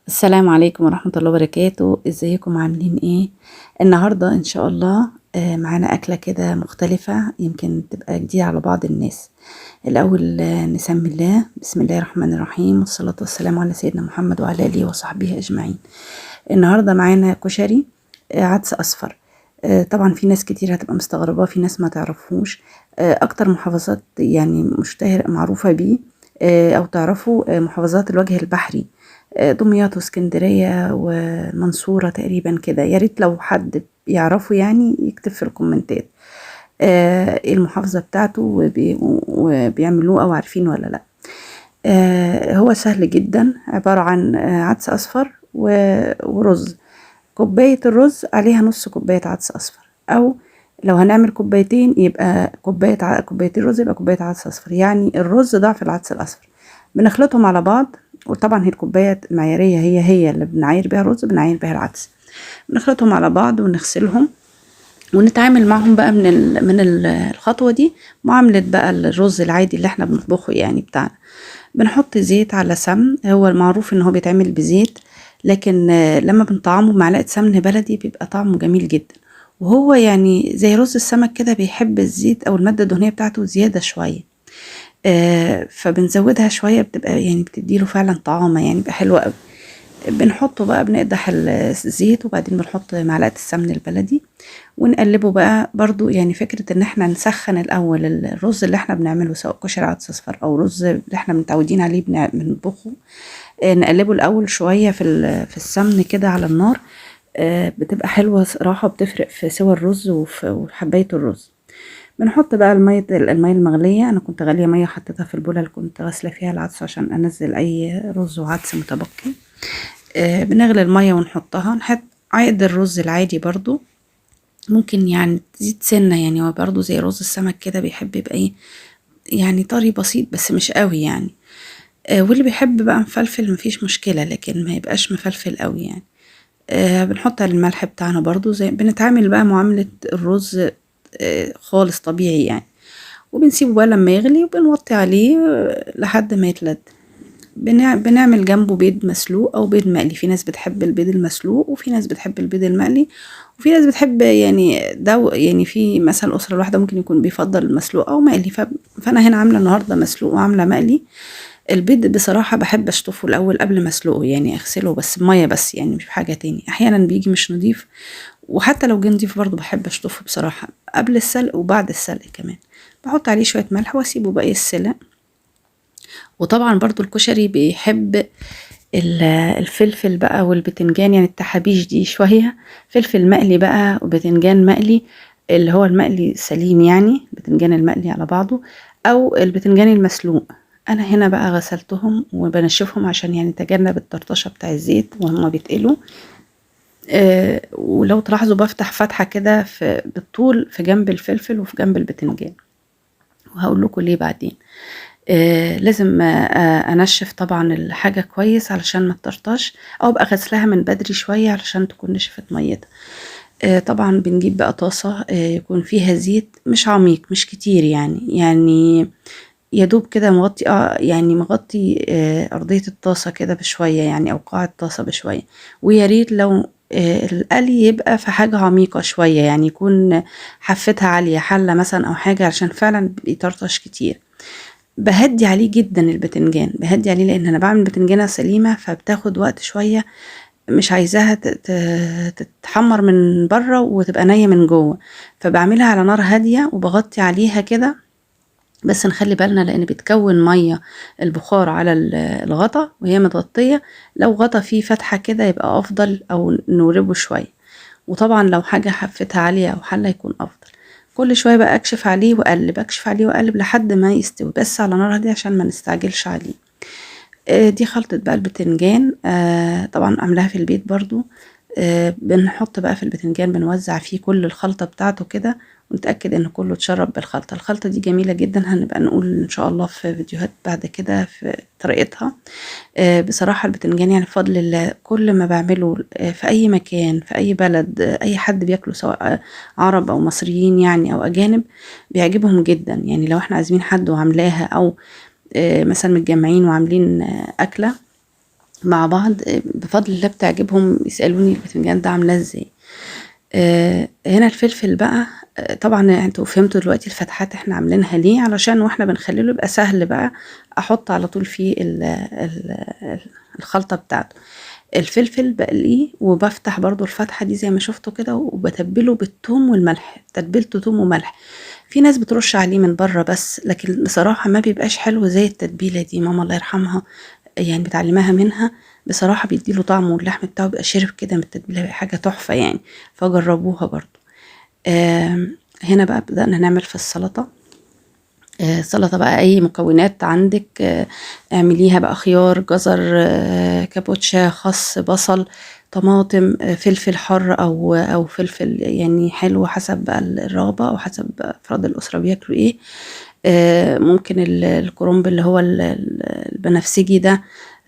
السلام عليكم ورحمة الله وبركاته. ازيكم عاملين ايه؟ النهاردة ان شاء الله معانا اكلة كده مختلفة، يمكن تبقى جديدة على بعض الناس. الاول نسمي الله، بسم الله الرحمن الرحيم، والصلاة والسلام على سيدنا محمد وعلى اله وصحبه اجمعين. النهاردة معانا كشري، عدس اصفر. طبعا في ناس كتير هتبقى مستغربة، في ناس ما تعرفوش. اكتر محافظات يعني مشتهر معروفة بيه، او تعرفوا محافظات الوجه البحري، دمياط واسكندرية ومنصورة تقريبا كده. يا ريت لو حد يعرفه يعني يكتب في الكومنتات ايه المحافظة بتاعته وبيعملوه او عارفين ولا لا. هو سهل جدا، عبارة عن عدس اصفر ورز. كوباية الرز عليها نص كوباية عدس اصفر، او لو هنعمل كوبايتين يبقى كوبايتين رز يبقى كوباية عدس اصفر، يعني الرز ضعف العدس الاصفر. بنخلطهم على بعض، وطبعا هي الكوباية المعيارية هي اللي بنعاير بيها الرز بنعاير بيها العدس. بنخلطهم على بعض ونغسلهم، ونتعامل معهم بقى من الخطوة دي معاملة بقى الرز العادي اللي احنا بنطبخه يعني بتاعنا. بنحط زيت على سمن، هو المعروف ان هو بيتعمل بزيت، لكن لما بنطعمه بمعلقة سمن بلدي بيبقى طعمه جميل جدا. وهو يعني زي رز السمك كده، بيحب الزيت او المادة الدهنية بتاعته زيادة شوية. فبنزودها شوية، بتبقى يعني بتديله فعلا طعامة، يعني بيبقى حلو قوي. بنحطه بقى، بنقدح الزيت وبعدين بنحط معلقة السمن البلدي ونقلبه بقى. برضو يعني فكرة ان احنا نسخن الاول الرز اللي احنا بنعمله، سواء كشري عدس اصفر او رز اللي احنا متعودين عليه بنطبخه. نقلبه الاول شوية في السمن كده على النار. بتبقى حلوة صراحة، بتفرق في سوى الرز وحباية الرز. بنحط بقى المية المغلية. انا كنت غالية مية، حطيتها في البولة اللي كنت غاسلة فيها العدس عشان انزل اي رز وعدس متبقي. بنغلي المية ونحطها، نحط عقد الرز العادي برضو، ممكن يعني تزيد سنة، يعني هو برضو زي رز السمك كده بيحب يبقى ايه، يعني طري بسيط بس مش قوي يعني. واللي بيحب بقى مفلفل مفيش مشكلة، لكن ما يبقاش مفلفل قوي يعني. بنحط الملح بتاعنا برضو، زي بنتعامل بقى معاملة الرز خالص طبيعي يعني. وبنسيبه بقى لما يغلي، وبنوطي عليه لحد ما يتلد. بنعمل جنبه بيض مسلوق او بيض مقلي. في ناس بتحب البيض المسلوق، وفي ناس بتحب البيض المقلي، وفي ناس بتحب يعني ده، يعني في مثلا الاسره الواحده ممكن يكون بيفضل المسلوق او مقلي. فانا هنا عامله النهارده مسلوق وعامله مقلي. البيض بصراحه بحب اشطفه الاول قبل ما اسلقه، يعني اغسله بس بميه بس، يعني مش بحاجه تاني. احيانا بيجي مش نضيف، وحتى لو جه نضيف برضه بحب اشطفه بصراحه قبل السلق وبعد السلق كمان. بحط عليه شويه ملح واسيبه بقى يتسلق. وطبعا برضو الكشري بيحب الفلفل بقى والبتنجان، يعني التحابيش دي شوية. فلفل مقلي بقى وبتنجان مقلي، اللي هو المقلي سليم، يعني البتنجان المقلي على بعضه، او البتنجان المسلوق. انا هنا بقى غسلتهم وبنشفهم عشان يعني تجنب الطرطشة بتاع الزيت وهما بيتقلوا. ولو تلاحظوا بفتح فتحة كده بالطول في جنب الفلفل وفي جنب البتنجان، وهقول لكم ليه بعدين. لازم انشف طبعا الحاجة كويس علشان ما تطرطش، او ابقى غسلها من بدري شوية علشان تكون نشفت ميتها. طبعا بنجيب بقى طاسة يكون فيها زيت مش عميق مش كتير، يعني يا دوب كده مغطي يعني مغطي ارضية الطاسة كده بشوية، يعني او قاع الطاسة بشوية. ويا ريت لو القلي يبقى في حاجة عميقة شوية، يعني يكون حفتها عالية، حلة مثلا او حاجة، علشان فعلا بيطرطش كتير. بهدي عليه جدا البتنجان، بهدي عليه لان انا بعمل بتنجانة سليمة فبتاخد وقت شوية، مش عايزاها تتحمر من بره وتبقى نية من جوه. فبعملها على نار هادية وبغطي عليها كده. بس نخلي بالنا لان بتكون مية البخار على الغطا وهي متغطية. لو غطا فيه فتحة كده يبقى افضل، او نوربه شوية. وطبعا لو حاجة حفتها عالية او حلة يكون افضل. كل شوية بقى اكشف عليه واقلب، اكشف عليه واقلب لحد ما يستوي، بس على نار هادية عشان ما نستعجلش عليه. دي خلطة بقى البتنجان، طبعا عاملاها في البيت برضو. بنحط بقى في البتنجان، بنوزع فيه كل الخلطة بتاعته كده، ونتأكد ان كله اتشرب بالخلطة. الخلطة دي جميلة جدا، هنبقى نقول ان شاء الله في فيديوهات بعد كده في طريقتها. بصراحة البتنجان يعني بفضل الله كل ما بعمله في اي مكان في اي بلد، اي حد بياكله سواء عرب او مصريين يعني او اجانب، بيعجبهم جدا. يعني لو احنا عازمين حد وعاملاها، او مثلا متجمعين وعاملين أكلة، مع بعض بفضل الله بتعجبهم، يسألوني البتنجان ده عاملاه ازاي. هنا الفلفل بقى، طبعا انتوا فهمتوا دلوقتي الفتحات احنا عاملينها ليه، علشان واحنا بنخلله يبقى سهل بقى احط على طول فيه الخلطة بتاعته. الفلفل بقليه وبفتح برضو الفتحة دي زي ما شفتوا كده، وبتبله بالثوم والملح، تتبيلته ثوم وملح. في ناس بترش عليه من بره بس، لكن بصراحة ما بيبقاش حلو زي التتبيلة دي، ماما الله يرحمها يعني بتعلمها منها. بصراحة بيديله طعم، واللحم بتاعه بيبقى شرب كده من التتبيلة، حاجة تحفة يعني. فجربوها برضو. هنا بقى بدأنا نعمل في السلطة. السلطة بقى أي مكونات عندك اعمليها بقى: خيار، جزر، كابوتشا، خس، بصل، طماطم، فلفل حر أو فلفل يعني حلو، حسب بقى الرغبة أو حسب أفراد الأسرة بياكلوا إيه. ممكن الكرنب اللي هو البنفسجي ده.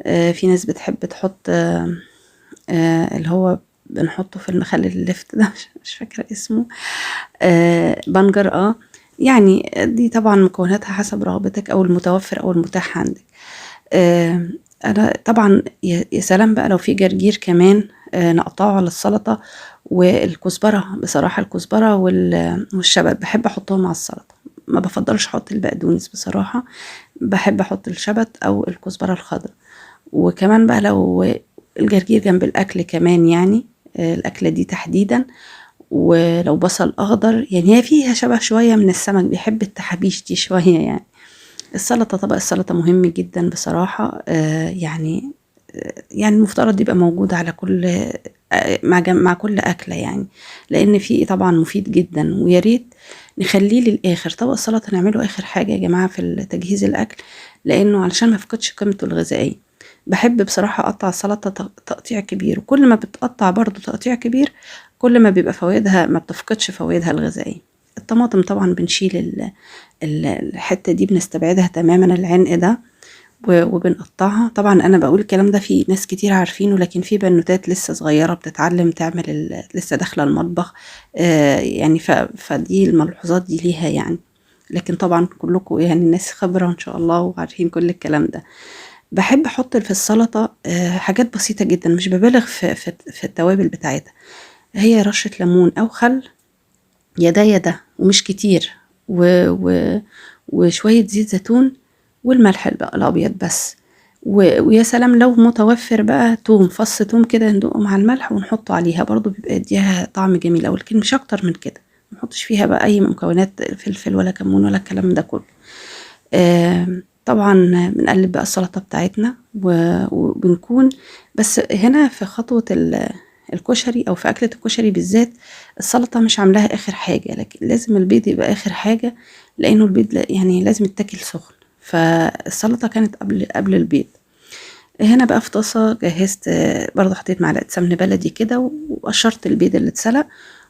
في ناس بتحب تحط اللي هو بنحطه في المخلل اللفت ده مش فاكرة اسمه. بنجر. يعني دي طبعا مكوناتها حسب رغبتك او المتوفر او المتاح عندك. انا طبعا يا سلام بقى لو في جرجير كمان نقطعه على السلطة، والكزبرة. بصراحة الكزبرة والشبت بحب احطهم على السلطة، ما بفضلش احط البقدونس بصراحة، بحب احط الشبت او الكزبرة الخضراء. وكمان بقى لو الجرجير جنب الاكل كمان يعني، الاكلة دي تحديدا. ولو بصل اخضر، يعني هي فيها شبه شوية من السمك، بيحب التحابيش دي شوية يعني. السلطة، طبق السلطة مهم جدا بصراحة. يعني المفترض يبقى موجود على كل مع كل أكلة يعني، لأن فيه طبعا مفيد جدا. ويا ريت نخليه للآخر، طبق السلطة نعمله آخر حاجة يا جماعة في تجهيز الأكل، لأنه علشان ما يفقدش قيمته الغذائية. بحب بصراحة أقطع السلطة تقطيع كبير، وكل ما بتقطع برضو تقطيع كبير كل ما بيبقى فوائدها ما بتفقدش فوائدها الغذائية. الطماطم طبعا بنشيل الحتة دي، بنستبعدها تماما، العنق ده، وبنقطعها. طبعا انا بقول الكلام ده في ناس كتير عارفينه، لكن في بنوتات لسه صغيرة بتتعلم تعمل لسه داخلة المطبخ. يعني فدي الملحوظات دي ليها يعني. لكن طبعا كلكم يعني ناس خبرة ان شاء الله وعارفين كل الكلام ده. بحب احط في السلطة حاجات بسيطة جدا، مش ببالغ في التوابل بتاعتها. هي رشة ليمون او خل، يا ده ومش كتير، و و وشوية زيت زيتون، والملح بقى الأبيض بس. ويا سلام لو متوفر بقى توم، فص توم كده ندوقه مع الملح ونحطه عليها، برضو بيبقى يديها طعم جميل أوي، لكن مش أكتر من كده. منحطش فيها بقى أي مكونات فلفل ولا كمون ولا الكلام ده كله. طبعا بنقلب بقى السلطة بتاعتنا وبنكون. بس هنا في خطوة الكشري او في اكلة الكشري بالذات، السلطة مش عاملاها اخر حاجة، لكن لازم البيض يبقى اخر حاجة، لانه البيض يعني لازم يتاكل سخن. فالسلطة كانت قبل البيض. هنا بقى في طاسة جهزت، برضه حطيت معلقة سمن بلدي كده، وقشرت البيض اللي اتسلق،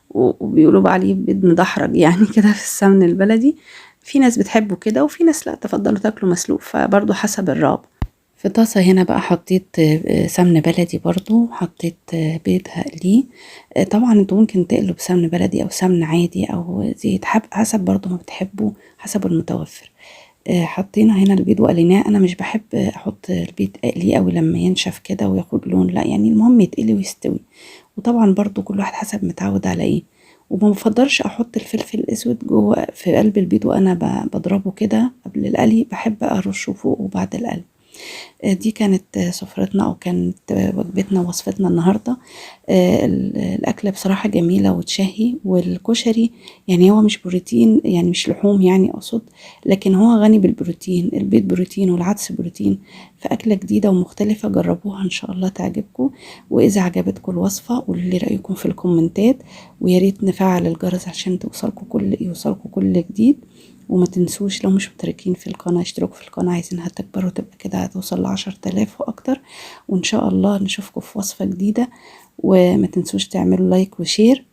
وبيقولوا بقى عليه بيض مدحرج يعني كده في السمن البلدي. في ناس بتحبه كده، وفي ناس لا، تفضلوا تاكلوا مسلوق، فبرضه حسب الرغبة. في طاسة هنا بقى حطيت سمن بلدي، برضو حطيت بيض هقليه. طبعا انتوا ممكن تقلوا بسمن بلدي او سمن عادي او زيت، حسب برضو ما بتحبوا، حسب المتوفر. حطينا هنا البيض وقليناه. انا مش بحب احط البيض اقليه قوي لما ينشف كده وياخد لون، لا يعني المهم يتقلي ويستوي. وطبعا برضو كل واحد حسب متعود على ايه. وما بفضلش احط الفلفل الاسود جوه في قلب البيض وانا بضربه كده قبل القلي، بحب ارشه فوق وبعد القلي. دي كانت سفرتنا أو كانت وجبتنا ووصفتنا النهاردة. الأكلة بصراحة جميلة وتشهي. والكشري يعني هو مش بروتين، يعني مش لحوم يعني أقصد، لكن هو غني بالبروتين. البيض بروتين والعدس بروتين. فأكلة جديدة ومختلفة، جربوها إن شاء الله تعجبكم. وإذا عجبتكم الوصفة قولوا لي رأيكم في الكومنتات، ويا ريت نفعل الجرس عشان يوصلكم كل جديد. وما تنسوش لو مش مشتركين في القناة اشتركوا في القناة، عايزينها تكبر وتبقى كده هتوصل ل10,000 وأكتر. وإن شاء الله نشوفكم في وصفة جديدة. وما تنسوش تعملوا لايك وشير.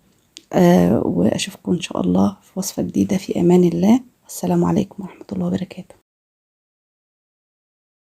وأشوفكم إن شاء الله في وصفة جديدة، في أمان الله. السلام عليكم ورحمة الله وبركاته.